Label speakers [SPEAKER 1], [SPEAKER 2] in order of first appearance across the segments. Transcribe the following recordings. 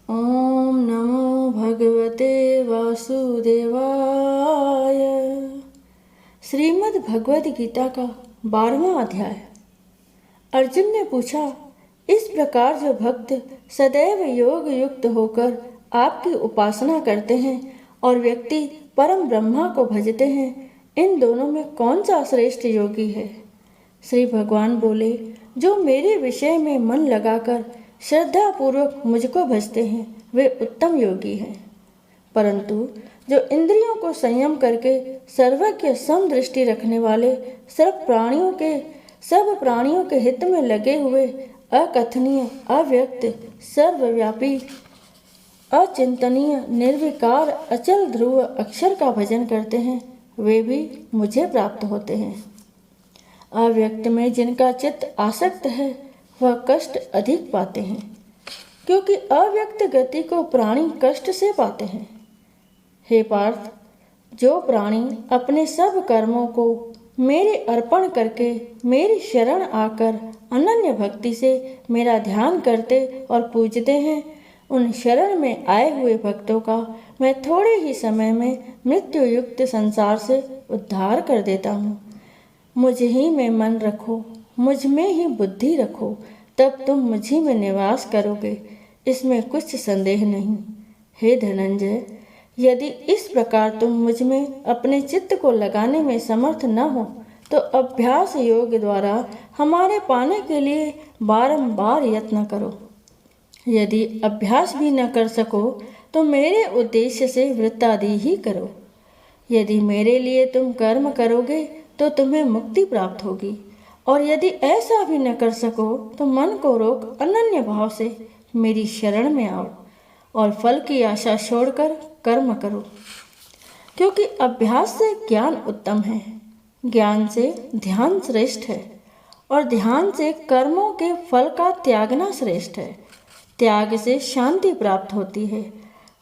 [SPEAKER 1] ओम नमो भगवते वासुदेवाय। श्रीमद् भगवद गीता का 12वां अध्याय। अर्जुन ने पूछा, इस प्रकार जो भक्त सदैव योग युक्त होकर आपकी उपासना करते हैं और व्यक्ति परम ब्रह्मा को भजते हैं, इन दोनों में कौन सा श्रेष्ठ योगी है? श्री भगवान बोले, जो मेरे विषय में मन लगाकर श्रद्धा पूर्वक मुझको भजते हैं वे उत्तम योगी हैं। परंतु जो इंद्रियों को संयम करके सर्वज्ञ समदृष्टि रखने वाले सब प्राणियों के हित में लगे हुए अकथनीय, अव्यक्त, सर्वव्यापी, अचिंतनीय, निर्विकार, अचल ध्रुव अक्षर का भजन करते हैं, वे भी मुझे प्राप्त होते हैं। अव्यक्त में जिनका चित्त आसक्त है वह कष्ट अधिक पाते हैं, क्योंकि अव्यक्त गति को प्राणी कष्ट से पाते हैं। हे पार्थ, जो प्राणी अपने सब कर्मों को मेरे अर्पण करके मेरी शरण आकर अनन्य भक्ति से मेरा ध्यान करते और पूजते हैं, उन शरण में आए हुए भक्तों का मैं थोड़े ही समय में मृत्यु युक्त संसार से उद्धार कर देता हूँ। मुझ ही में मन रखो, मुझ में ही बुद्धि रखो, तब तुम मुझी में निवास करोगे, इसमें कुछ संदेह नहीं। हे धनंजय, यदि इस प्रकार तुम मुझ में अपने चित्त को लगाने में समर्थ न हो तो अभ्यास योग द्वारा हमारे पाने के लिए बारंबार यत्न करो। यदि अभ्यास भी न कर सको तो मेरे उद्देश्य से वृत्तादि ही करो। यदि मेरे लिए तुम कर्म करोगे तो तुम्हें मुक्ति प्राप्त होगी, और यदि ऐसा भी न कर सको तो मन को रोक अनन्य भाव से मेरी शरण में आओ और फल की आशा छोड़कर कर्म करो। क्योंकि अभ्यास से ज्ञान उत्तम है, ज्ञान से ध्यान श्रेष्ठ है, और ध्यान से कर्मों के फल का त्यागना श्रेष्ठ है। त्याग से शांति प्राप्त होती है।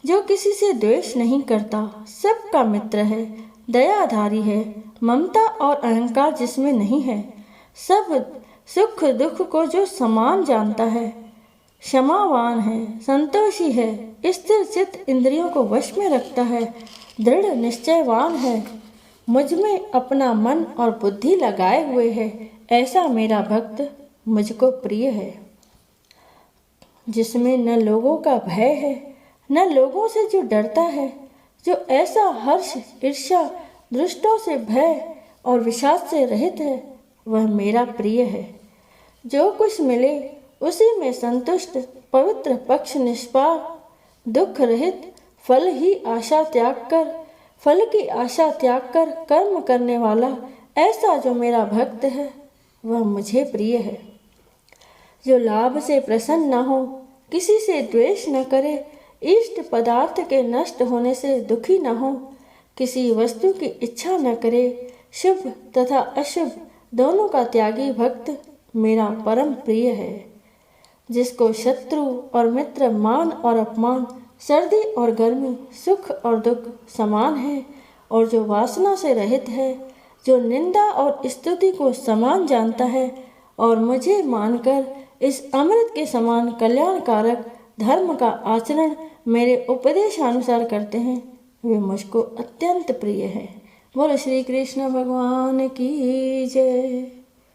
[SPEAKER 1] जो किसी से द्वेष नहीं करता, सबका मित्र है, दयाधारी है, ममता और अहंकार जिसमें नहीं है, सब सुख दुख को जो समान जानता है, क्षमावान है, संतोषी है, स्थिर चित्त इंद्रियों को वश में रखता है, दृढ़ निश्चयवान है, मुझ में अपना मन और बुद्धि लगाए हुए है, ऐसा मेरा भक्त मुझको प्रिय है। जिसमें न लोगों का भय है, न लोगों से जो डरता है, जो ऐसा हर्ष, ईर्ष्या, दुष्टों से भय और विषाद से रहित है, वह मेरा प्रिय है। जो कुछ मिले उसी में संतुष्ट, पवित्र, पक्ष निष्पाप, दुख रहित, फल की आशा त्याग कर कर्म करने वाला, ऐसा जो मेरा भक्त है वह मुझे प्रिय है। जो लाभ से प्रसन्न न हो, किसी से द्वेष न करे, इष्ट पदार्थ के नष्ट होने से दुखी न हो, किसी वस्तु की इच्छा न करे, शुभ तथा अशुभ दोनों का त्यागी भक्त मेरा परम प्रिय है। जिसको शत्रु और मित्र, मान और अपमान, सर्दी और गर्मी, सुख और दुख समान है, और जो वासना से रहित है, जो निंदा और स्तुति को समान जानता है, और मुझे मानकर इस अमृत के समान कल्याणकारक धर्म का आचरण मेरे उपदेशानुसार करते हैं, वे मुझको अत्यंत प्रिय है। बोलो श्री कृष्ण भगवान की जय।